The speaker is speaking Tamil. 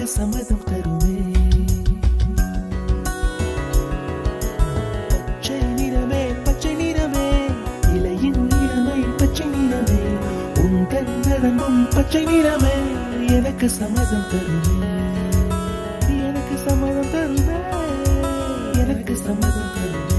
எனக்கு சம்மதம் தருமே. பச்சை நிறமே பச்சை நிறமே, இலையின் நிறமை பச்சை நிறமே, உங்கள் நரம்பும் பச்சை நிறமே, எனக்கு சம்மதம் தருமே. எனக்கு சம்மதம் தருமே, எனக்கு சம்மதம் தருமே.